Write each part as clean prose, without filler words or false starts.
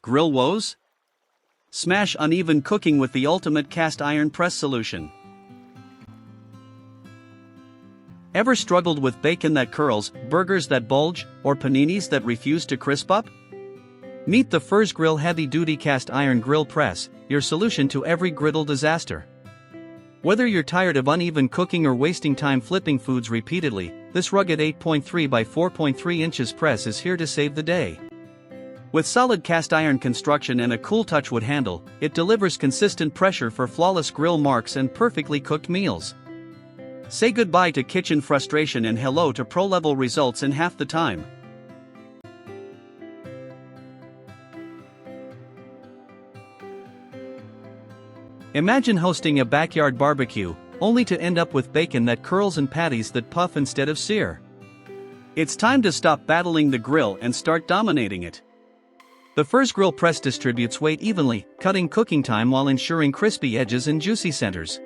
Grill woes? Smash uneven cooking with the ultimate cast iron press solution. Ever struggled with bacon that curls, burgers that bulge, or paninis that refuse to crisp up? Meet the Firsgrill heavy-duty cast iron grill press, your solution to every griddle disaster. Whether you're tired of uneven cooking or wasting time flipping foods repeatedly, this rugged 8.3 by 4.3 inches press is here to save the day. With solid cast iron construction and a cool touch wood handle, it delivers consistent pressure for flawless grill marks and perfectly cooked meals. Say goodbye to kitchen frustration and hello to pro-level results in half the time. Imagine hosting a backyard barbecue, only to end up with bacon that curls and patties that puff instead of sear. It's time to stop battling the grill and start dominating it. The Firsgrill Press distributes weight evenly, cutting cooking time while ensuring crispy edges and juicy centers.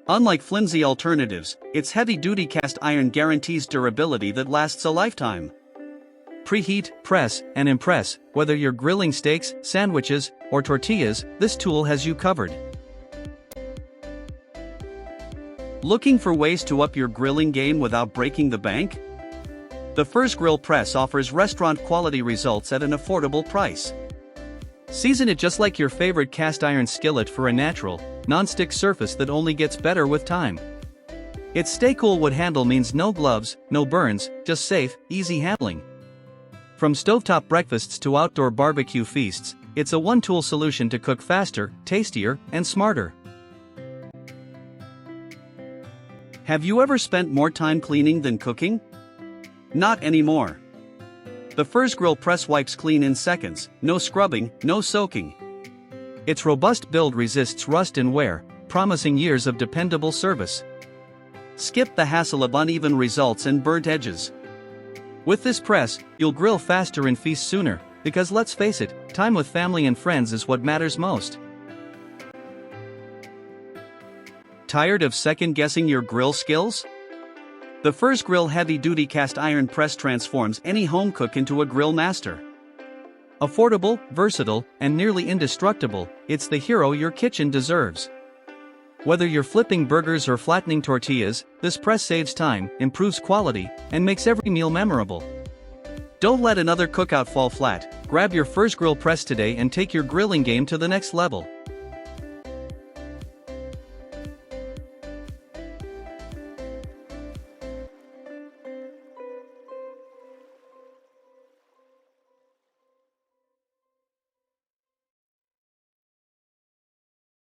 Unlike flimsy alternatives, its heavy-duty cast iron guarantees durability that lasts a lifetime. Preheat, press, and impress. Whether you're grilling steaks, sandwiches, or tortillas, this tool has you covered. Looking for ways to up your grilling game without breaking the bank? The Firsgrill Press offers restaurant-quality results at an affordable price. Season it just like your favorite cast iron skillet for a natural, non-stick surface that only gets better with time. Its stay-cool wood handle means no gloves, no burns, just safe, easy handling. From stovetop breakfasts to outdoor barbecue feasts, it's a one-tool solution to cook faster, tastier, and smarter. Have you ever spent more time cleaning than cooking? Not anymore. The Firsgrill Press wipes clean in seconds, no scrubbing, no soaking. Its robust build resists rust and wear, promising years of dependable service. Skip the hassle of uneven results and burnt edges. With this press, you'll grill faster and feast sooner, because let's face it, time with family and friends is what matters most. Tired of second-guessing your grill skills? The Firsgrill heavy-duty cast iron press transforms any home cook into a grill master. Affordable, versatile, and nearly indestructible, it's the hero your kitchen deserves. Whether you're flipping burgers or flattening tortillas, this press saves time, improves quality, and makes every meal memorable. Don't let another cookout fall flat. Grab your Firsgrill Press today and take your grilling game to the next level.